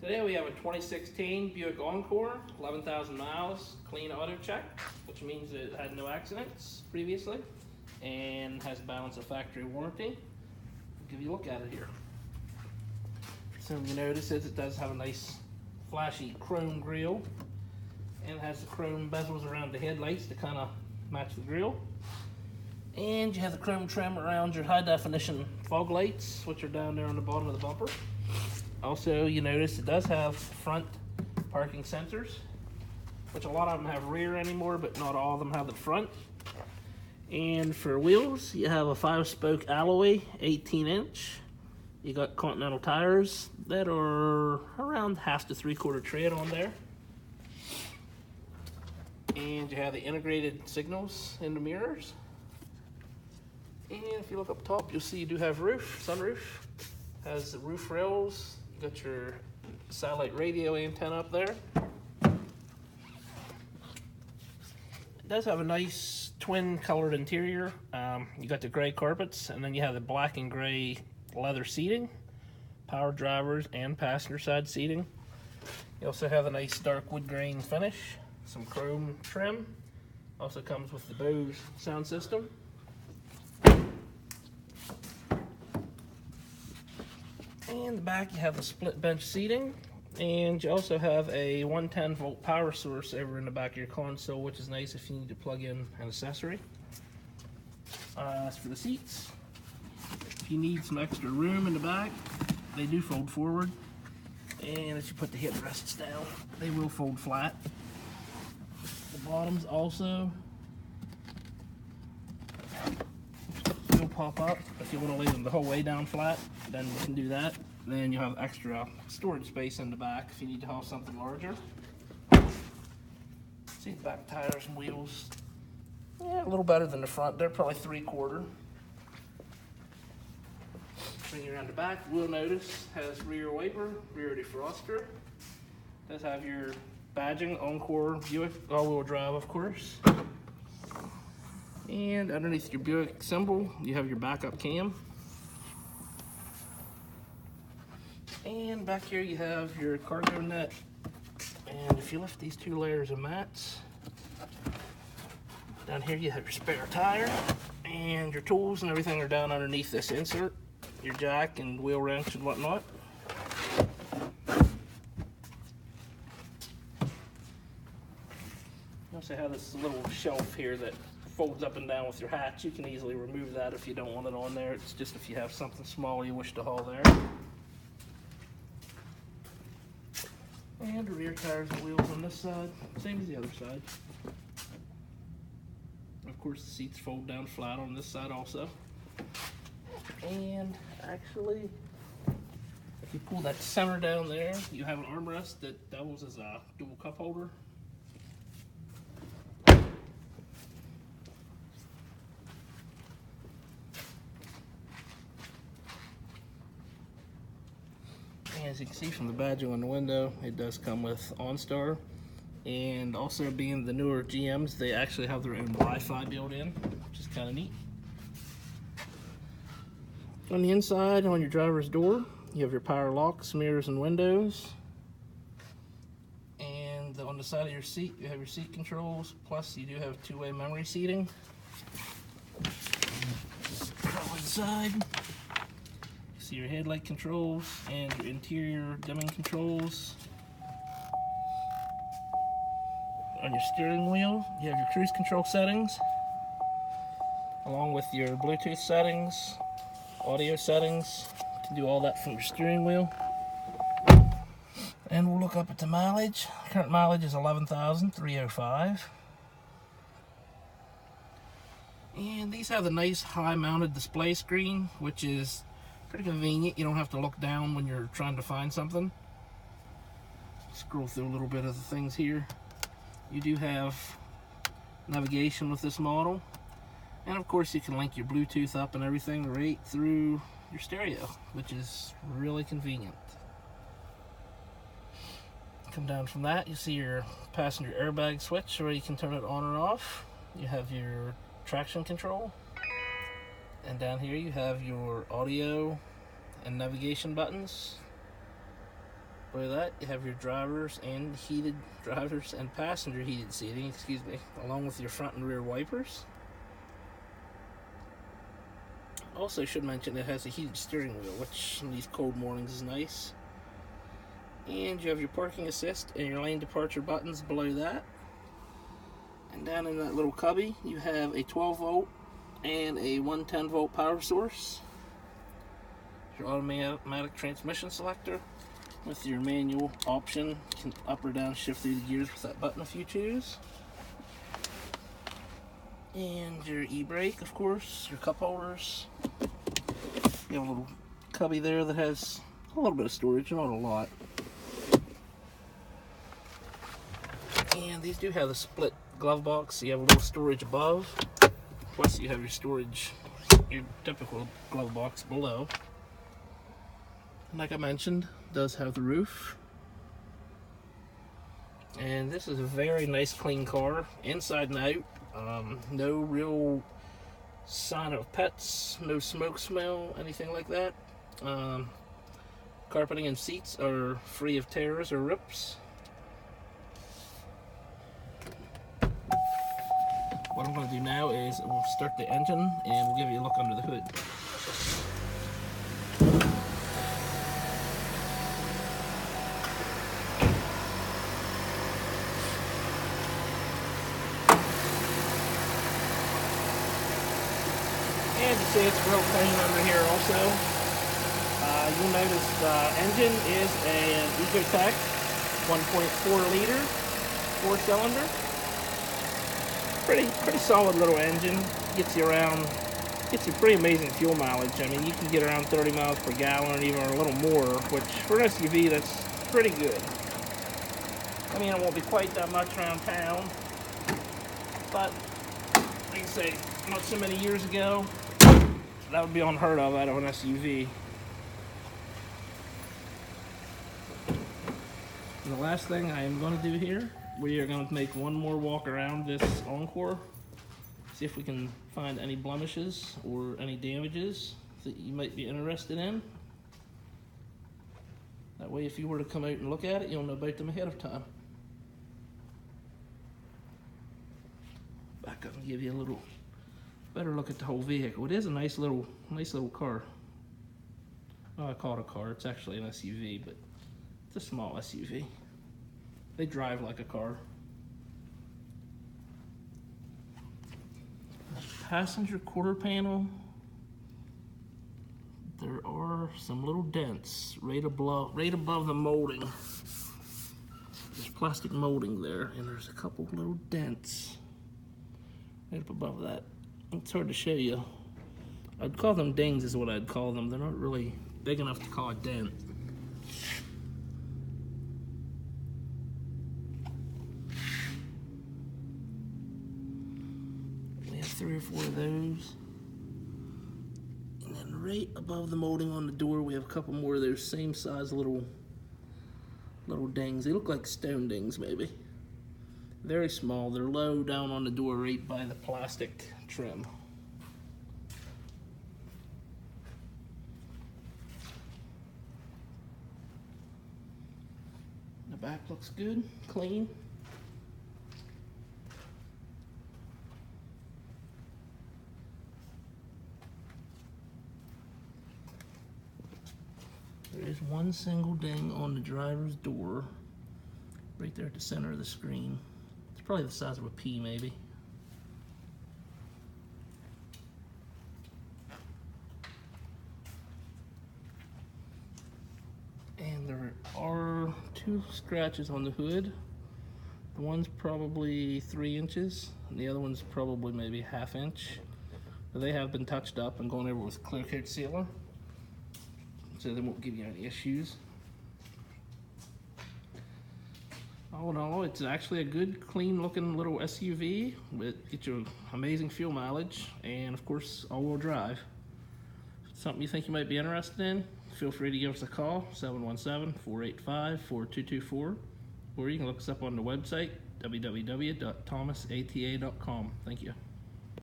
Today we have a 2016 Buick Encore, 11,000 miles, clean auto check, which means it had no accidents previously and has balance of factory warranty. I'll give you a look at it here. So you notice it does have a nice flashy chrome grille and it has the chrome bezels around the headlights to kind of match the grille. And you have the chrome trim around your high definition fog lights, which are down there on the bottom of the bumper. Also, you notice it does have front parking sensors, which a lot of them have rear anymore, but not all of them have the front. And for wheels, you have a 5-spoke alloy, 18-inch. You got Continental tires that are around 1/2 to 3/4 tread on there. And you have the integrated signals in the mirrors. And if you look up top, you'll see you do have sunroof. Has the roof rails. You got your satellite radio antenna up there. It does have a nice twin colored interior. You got the gray carpets, and then you have the black and gray leather seating, power drivers and passenger side seating. You also have a nice dark wood grain finish, some chrome trim. Also comes with the Bose sound system. In the back, you have the split bench seating, and you also have a 110-volt power source over in the back of your console, which is nice if you need to plug in an accessory. As for the seats, if you need some extra room in the back, they do fold forward, and as you put the headrests down, they will fold flat. The bottoms also will pop up. If you want to leave them the whole way down flat, then you can do that. Then you have extra storage space in the back if you need to haul something larger. See the back tires and wheels. Yeah, a little better than the front. They're probably 3/4. Bring you around the back, you'll notice has rear wiper, rear defroster. Does have your badging, Encore Buick all-wheel drive, of course. And underneath your Buick symbol, you have your backup cam. And back here you have your cargo net. And if you lift these 2 layers of mats, down here you have your spare tire, and your tools and everything are down underneath this insert, your jack and wheel wrench and whatnot. You also have this little shelf here that folds up and down with your hatch. You can easily remove that if you don't want it on there. It's just if you have something small you wish to haul there. And the rear tires and wheels on this side, same as the other side. Of course, the seats fold down flat on this side also. And actually, if you pull that center down there, you have an armrest that doubles as a dual cup holder. As you can see from the badging on the window, it does come with OnStar, and also being the newer GMs, they actually have their own Wi-Fi built in, which is kind of neat. On the inside, on your driver's door, you have your power locks, mirrors, and windows. And on the side of your seat, you have your seat controls, plus you do have 2-way memory seating. Go inside. See your headlight controls and your interior dimming controls. On your steering wheel, you have your cruise control settings, along with your Bluetooth settings, audio settings. You can do all that from your steering wheel. And we'll look up at the mileage. Current mileage is 11,305. And these have the nice high-mounted display screen, which is pretty convenient. You don't have to look down when you're trying to find something. Scroll through a little bit of the things here. You do have navigation with this model. And of course you can link your Bluetooth up and everything right through your stereo, which is really convenient. Come down from that, you see your passenger airbag switch where you can turn it on or off. You have your traction control. And down here you have your audio and navigation buttons. By that, you have your drivers and passenger heated seating, excuse me, along with your front and rear wipers. Also should mention it has a heated steering wheel, which in these cold mornings is nice. And you have your parking assist and your lane departure buttons below that. And down in that little cubby, you have a 12 volt and a 110 volt power source. Your automatic transmission selector with your manual option. You can up or down shift through the gears with that button if you choose. And your e-brake, of course, your cup holders. You have a little cubby there that has a little bit of storage, not a lot. And these do have a split glove box, so you have a little storage above. Plus you have your storage, your typical glove box below. And like I mentioned, it does have the roof. And this is a very nice clean car, inside and out. No real sign of pets, no smoke smell, anything like that. Carpeting and seats are free of tears or rips. What I'm going to do now is we'll start the engine and we'll give you a look under the hood. And you see it's real clean under here also. You'll notice the engine is an EcoTech 1.4 liter 4-cylinder. Pretty solid little engine. Gets you pretty amazing fuel mileage. I mean, you can get around 30 miles per gallon, even a little more, which for an SUV, that's pretty good. I mean, it won't be quite that much around town, but like I say, not so many years ago, that would be unheard of out of an SUV. And the last thing I am going to do here, we are going to make one more walk around this Encore, see if we can find any blemishes or any damages that you might be interested in. That way, if you were to come out and look at it, you'll know about them ahead of time. Back up and give you a little better look at the whole vehicle. It is a nice little car. Well, I call it a car. It's actually an SUV, but it's a small SUV. They drive like a car. Passenger quarter panel. There are some little dents right above the molding. There's plastic molding there, and there's a couple little dents right up above that. It's hard to show you. I'd call them dings is what I'd call them. They're not really big enough to call a dent. We have 3 or 4 of those. And then right above the molding on the door, we have a couple more of those same size little dings. They look like stone dings maybe. Very small. They're low down on the door right by the plastic trim. The back looks good, clean. There is one single ding on the driver's door, right there at the center of the screen. It's probably the size of a pea, maybe. And there are 2 scratches on the hood. The one's probably 3 inches, and the other one's probably maybe 1/2 inch. But they have been touched up and gone over with clear coat sealer, so they won't give you any issues. All in all, it's actually a good, clean looking little SUV with gets you amazing fuel mileage and of course all-wheel drive. If it's something you think you might be interested in, feel free to give us a call, 717-485-4224, or you can look us up on the website, www.thomasata.com. Thank you.